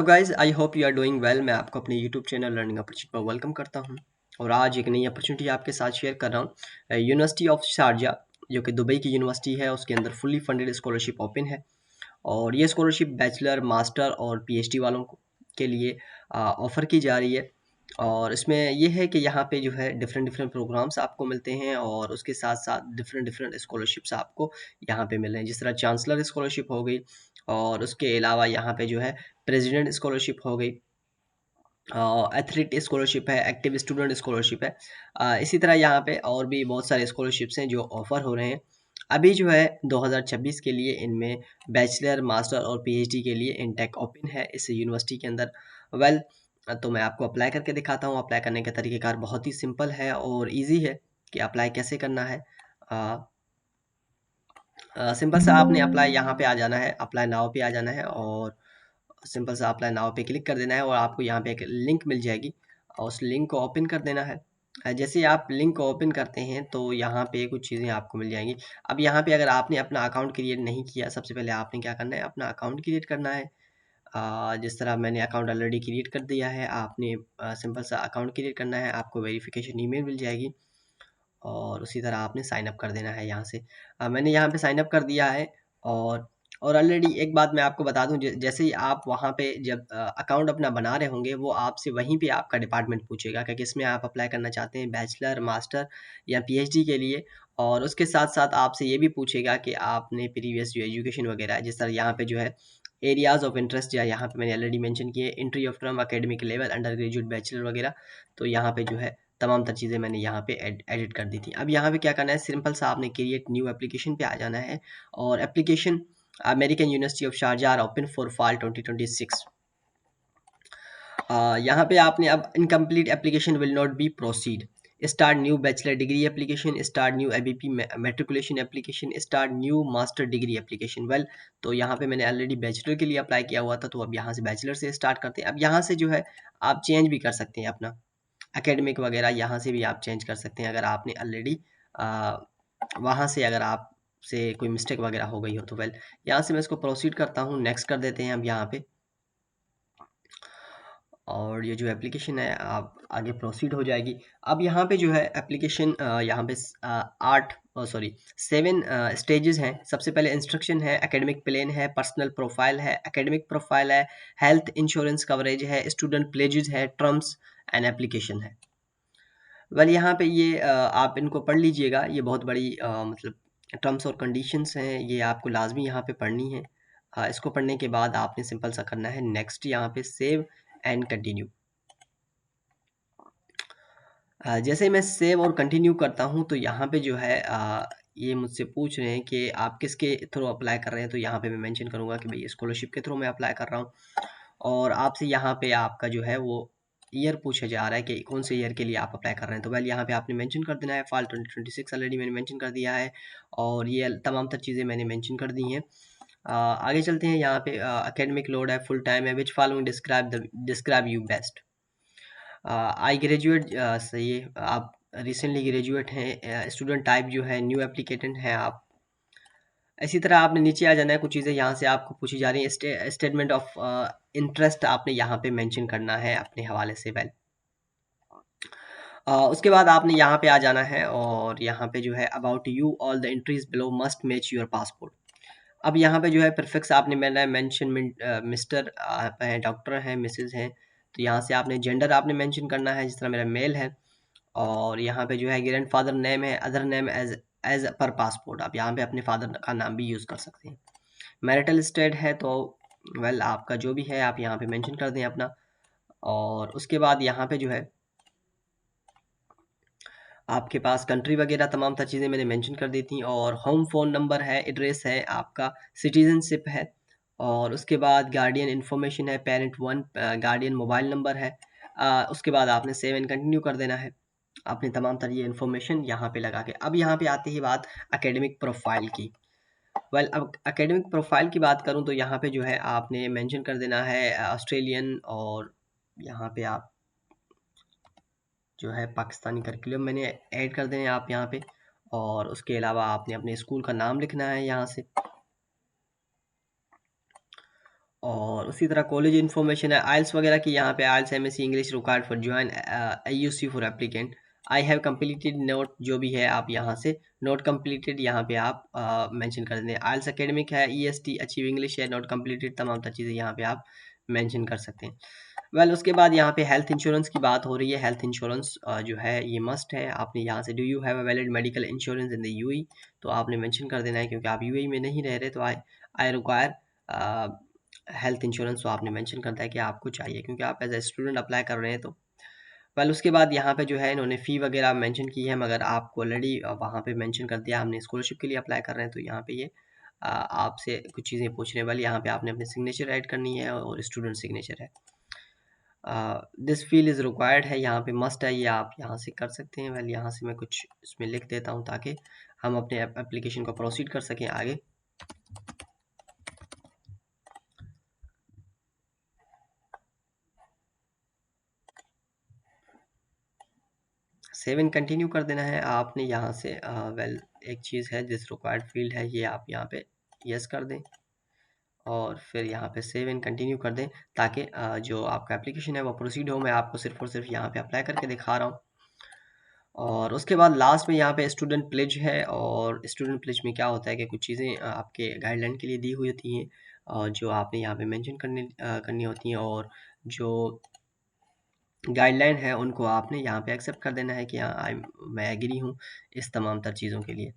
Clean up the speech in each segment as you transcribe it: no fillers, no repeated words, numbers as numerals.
तो guys I hope you are doing well. मैं आपको अपने यूट्यूब चैनल लर्निंग अपॉर्चुनिटी पर वेलकम करता हूं और आज एक नई अपॉर्चुनिटी आपके साथ शेयर कर रहा हूं। यूनिवर्सिटी ऑफ शारजा जो कि दुबई की यूनिवर्सिटी है, उसके अंदर फुल्ली फंडेड स्कॉलरशिप ओपन है और ये स्कॉलरशिप बैचलर, मास्टर और पीएचडी वालों के लिए ऑफ़र की जा रही है। और इसमें ये है कि यहाँ पे जो है डिफरेंट डिफरेंट प्रोग्राम्स आपको मिलते हैं और उसके साथ साथ डिफरेंट डिफरेंट स्कॉलरशिप्स आपको यहाँ पे मिल रहे हैं, जिस तरह चांसलर स्कॉलरशिप हो गई और उसके अलावा यहाँ पे जो है प्रेसिडेंट स्कॉलरशिप हो गई, एथलीट स्कॉलरशिप है, एक्टिव स्टूडेंट स्कॉलरशिप है। इसी तरह यहाँ पे और भी बहुत सारे स्कॉलरशिप्स हैं जो ऑफ़र हो रहे हैं। अभी जो है 2026 के लिए इनमें बैचलर, मास्टर और पीएचडी के लिए इनटेक ओपन है इस यूनिवर्सिटी के अंदर। वेल, तो मैं आपको अप्लाई करके दिखाता हूँ। अप्लाई करने का तरीक़ेकार बहुत ही सिंपल है और ईज़ी है कि अप्लाई कैसे करना है। सिंपल सा आपने अप्लाई यहाँ पे आ जाना है, अप्लाई नाउ पे आ जाना है और सिंपल सा अप्लाई नाउ पे क्लिक कर देना है और आपको यहाँ पे एक लिंक मिल जाएगी और उस लिंक को ओपन कर देना है। जैसे ही आप लिंक को ओपन करते हैं तो यहाँ पे कुछ चीज़ें आपको मिल जाएंगी। अब यहाँ पे अगर आपने अपना अकाउंट क्रिएट नहीं किया, सबसे पहले आपने क्या करना है, अपना अकाउंट क्रिएट करना है। जिस तरह मैंने अकाउंट ऑलरेडी क्रिएट कर दिया है, आपने सिंपल सा अकाउंट क्रिएट करना है, आपको वेरिफिकेशन ईमेल मिल जाएगी और उसी तरह आपने साइन अप कर देना है यहाँ से। मैंने यहाँ पे साइन अप कर दिया है और ऑलरेडी एक बात मैं आपको बता दूँ, जैसे ही आप वहाँ पे जब अकाउंट अपना बना रहे होंगे, वो आपसे वहीं पे आपका डिपार्टमेंट पूछेगा कि किसमें आप अप्लाई करना चाहते हैं, बैचलर, मास्टर या पीएचडी के लिए। और उसके साथ-साथ आपसे ये भी पूछेगा कि आपने प्रीवियस जो एजुकेशन वगैरह है, जिस तरह यहाँ पे जो है एरियाज़ ऑफ इंटरेस्ट या यहाँ पे मैंने ऑलरेडी मेंशन किए, entry of term, academic level, under graduate, bachelor वगैरह। तो यहाँ पे जो है तमाम तर चीज़ें मैंने यहाँ पे एडिट कर दी थी। अब यहाँ पे क्या करना है, सिंपल सा आपने क्रिएट न्यू एप्लीकेशन पे आ जाना है और application American university of Sharjah are open for fall 2026। यहाँ पे आपने अब incomplete application will not be proceed, start new bachelor degree application, start new ABP matriculation application, start new master degree application. Well, तो यहाँ पे मैंने already bachelor के लिए अप्लाई किया हुआ था, तो अब यहाँ से बैचलर से स्टार्ट करते हैं। अब यहाँ से जो है आप चेंज भी कर सकते हैं अपना एकेडमिक वगैरह, यहाँ से भी आप चेंज कर सकते हैं अगर आपने ऑलरेडी वहाँ से अगर आप से कोई मिस्टेक वगैरह हो गई हो तो। वेल, यहाँ से मैं इसको प्रोसीड करता हूँ, नेक्स्ट कर देते हैं अब यहाँ पे। और ये जो एप्लीकेशन है आप आगे प्रोसीड हो जाएगी। अब यहाँ पे जो है एप्लीकेशन यहाँ पे 7 स्टेजेस हैं। सबसे पहले इंस्ट्रक्शन है, एकेडमिक प्लान है, पर्सनल प्रोफाइल है, एकेडमिक प्रोफाइल है, हेल्थ इंश्योरेंस कवरेज है, स्टूडेंट प्लेजेस है, टर्म्स एंड एप्लीकेशन है। वेल, यहाँ पे ये आप इनको पढ़ लीजिएगा, ये बहुत बड़ी मतलब टर्म्स और कंडीशंस हैं, ये आपको लाजमी यहाँ पे पढ़नी है। इसको पढ़ने के बाद आपने सिंपल सा करना है नेक्स्ट, यहाँ पे सेव एंड कंटिन्यू। जैसे मैं सेव और कंटिन्यू करता हूँ तो यहाँ पे जो है ये मुझसे पूछ रहे हैं कि आप किसके थ्रू अप्लाई कर रहे हैं, तो यहाँ पे मैं मेंशन करूँगा कि भाई स्कॉलरशिप के थ्रू मैं अप्लाई कर रहा हूँ। और आपसे यहाँ पे आपका जो है वो ईयर पूछा जा रहा है कि कौन से ईयर के लिए आप अप्लाई कर रहे हैं। तो वेल, यहाँ पे आपने मेंशन कर देना है फॉल 2026, ऑलरेडी मैंने मेंशन कर दिया है और ये तमाम तर चीज़ें मैंने मेंशन कर दी हैं। आगे चलते हैं। यहाँ पे एकेडमिक लोड है, फुल टाइम है, which following describe you best. I graduate, सही है, आप रिसेंटली ग्रेजुएट हैं। स्टूडेंट टाइप जो है न्यू एप्लीकेटेंट हैं आप। इसी तरह आपने नीचे आ जाना है, कुछ चीज़ें यहाँ से आपको पूछी जा रही हैं। स्टेटमेंट ऑफ इंटरेस्ट आपने यहाँ पे मेंशन करना है अपने हवाले से। वेल, उसके बाद आपने यहाँ पे आ जाना है और यहाँ पे जो है about you all the entries below must match your passport. अब यहाँ पे जो है प्रीफिक्स आपने मैंने मेंशन मिस्टर हैं, डॉक्टर हैं, मिसेज हैं, तो यहाँ से आपने जेंडर आपने मेंशन करना है, जिस तरह मेरा मेल है। और यहाँ पे जो है ग्रैंडफादर नेम है, other name as per passport, आप यहाँ पे अपने फादर का नाम भी यूज़ कर सकते हैं। मैरिटल स्टेट है तो वेल, आपका जो भी है आप यहाँ पे मेंशन कर दें अपना। और उसके बाद यहाँ पे जो है आपके पास कंट्री वगैरह तमाम तर चीज़ें मैंने मेंशन कर दी थी और होम फ़ोन नंबर है, एड्रेस है, आपका सिटीज़नशिप है और उसके बाद गार्डियन इन्फॉर्मेशन है, पेरेंट 1, गार्डियन मोबाइल नंबर है। उसके बाद आपने सेव एंड कंटिन्यू कर देना है। आपने तमाम तर ये इन्फॉर्मेशन यहाँ पे लगा के, अब यहाँ पे आती है बात एकेडमिक प्रोफाइल की। वेल, अब एकेडमिक प्रोफाइल की बात करूँ तो यहाँ पे जो है आपने मेंशन कर देना है ऑस्ट्रेलियन, और यहाँ पे आप जो है पाकिस्तानी करिकुलम मैंने ऐड कर देने आप यहाँ पे। और उसके अलावा आपने अपने स्कूल का नाम लिखना है यहाँ से। और उसी तरह कॉलेज इन्फॉर्मेशन है, आइल्स वगैरह की यहाँ पे IELTS MSc English required for join IUC for applicant. I have completed not जो भी है आप यहाँ से नोट कंप्लीटेड यहाँ पे आप मेंशन कर दें। आइल्स एकेडमिक है, ईएसटी अचीव इंग्लिश है, नोट कंप्लीटेड, तमाम तर चीज़ें यहाँ पे आप मेंशन कर सकते हैं। वेल उसके बाद यहाँ पे हेल्थ इंश्योरेंस की बात हो रही है। हेल्थ इंश्योरेंस जो है ये मस्ट है। आपने यहाँ से do you have a valid medical insurance in the UAE, तो आपने मेंशन कर देना है क्योंकि आप यूएई में नहीं रह रहे। तो आई रिक्वायर हेल्थ इंश्योरेंस, तो आपने मेंशन करता है कि आपको चाहिए क्योंकि आप एज ए स्टूडेंट अप्लाई कर रहे हैं। तो वेल उसके बाद यहाँ पे जो है इन्होंने फ़ी वगैरह मेंशन की है, मगर आपको ऑलरेडी वहाँ पे मेंशन कर दिया हमने स्कॉलरशिप के लिए अप्लाई कर रहे हैं। तो यहाँ पे ये आपसे कुछ चीज़ें पूछने वाली, यहाँ पे आपने अपनी सिग्नेचर ऐड करनी है और स्टूडेंट सिग्नेचर है। दिस फील्ड इज़ रिक्वायर्ड है, यहाँ पे मस्ट है, ये आप यहाँ से कर सकते हैं। वेल यहाँ से मैं कुछ इसमें लिख देता हूँ ताकि हम अपने एप्लीकेशन को प्रोसीड कर सकें आगे। सेव एंड कंटिन्यू कर देना है आपने यहाँ से। वेल एक चीज़ है दिस रिक्वायर्ड फील्ड है, ये आप यहाँ पे यस कर दें और फिर यहाँ पे सेव एंड कंटिन्यू कर दें ताकि जो आपका एप्लीकेशन है वो प्रोसीड हो। मैं आपको सिर्फ और सिर्फ यहाँ पे अप्लाई करके दिखा रहा हूँ। और उसके बाद लास्ट में यहाँ पे स्टूडेंट प्लेज है, और स्टूडेंट प्लेज में क्या होता है कि कुछ चीज़ें आपके गाइडलाइन के लिए दी हुई होती हैं और जो आपने यहाँ पे मेंशन करनी होती हैं, और जो गाइडलाइन है उनको आपने यहाँ पे एक्सेप्ट कर देना है कि हाँ मैं एग्री हूँ इस तमाम तर चीज़ों के लिए।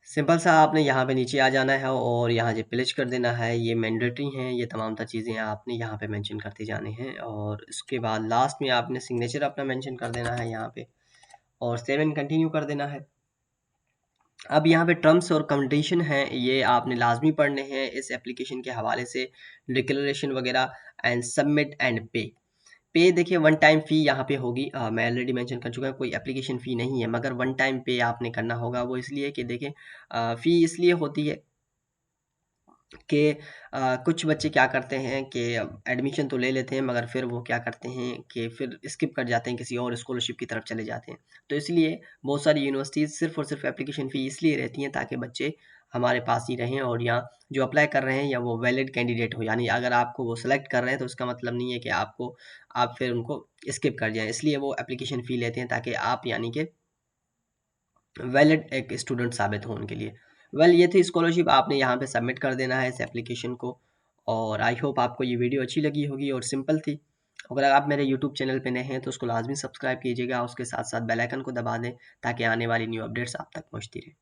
सिंपल सा आपने यहाँ पे नीचे आ जाना है और यहाँ से प्लेज कर देना है, ये मैंडेटरी हैं, ये तमाम तर चीज़ें आपने यहाँ पे मेंशन करते जाने हैं। और इसके बाद लास्ट में आपने सिग्नेचर अपना मेंशन कर देना है यहाँ पे और सेव एंड कंटिन्यू कर देना है। अब यहाँ पे टर्म्स और कंडीशन हैं, ये आपने लाजमी पढ़ने हैं इस एप्लीकेशन के हवाले से, डिक्लेरेशन वगैरह एंड सबमिट एंड पे। पे देखिए वन टाइम फ़ी यहाँ पे होगी, मैं ऑलरेडी मेंशन कर चुका हूँ, कोई एप्लीकेशन फ़ी नहीं है, मगर वन टाइम पे आपने करना होगा। वो इसलिए कि देखें फ़ी इसलिए होती है कि कुछ बच्चे क्या करते हैं कि एडमिशन तो ले लेते हैं मगर फिर वो क्या करते हैं कि फिर स्किप कर जाते हैं, किसी और स्कॉलरशिप की तरफ चले जाते हैं। तो इसलिए बहुत सारी यूनिवर्सिटीज़ सिर्फ़ और सिर्फ़ एप्लीकेशन फ़ी इसलिए रहती हैं ताकि बच्चे हमारे पास ही रहें और यहाँ जो अप्लाई कर रहे हैं या वो वैलिड कैंडिडेट हो। यानी अगर आपको वो सेलेक्ट कर रहे हैं तो उसका मतलब नहीं है कि आप फिर उनको स्किप कर जाएँ। इसलिए वो एप्लीकेशन फ़ी लेते हैं ताकि आप यानी कि वैलिड एक स्टूडेंट साबित हो उनके लिए। वेल ये थी स्कॉलरशिप, आपने यहाँ पे सबमिट कर देना है इस एप्लीकेशन को। और आई होप आपको ये वीडियो अच्छी लगी होगी और सिंपल थी। अगर आप मेरे यूट्यूब चैनल पे नए हैं तो उसको लाजमी सब्सक्राइब कीजिएगा, उसके साथ साथ बेल आइकन को दबा दें ताकि आने वाली न्यू अपडेट्स आप तक पहुँचती रहें।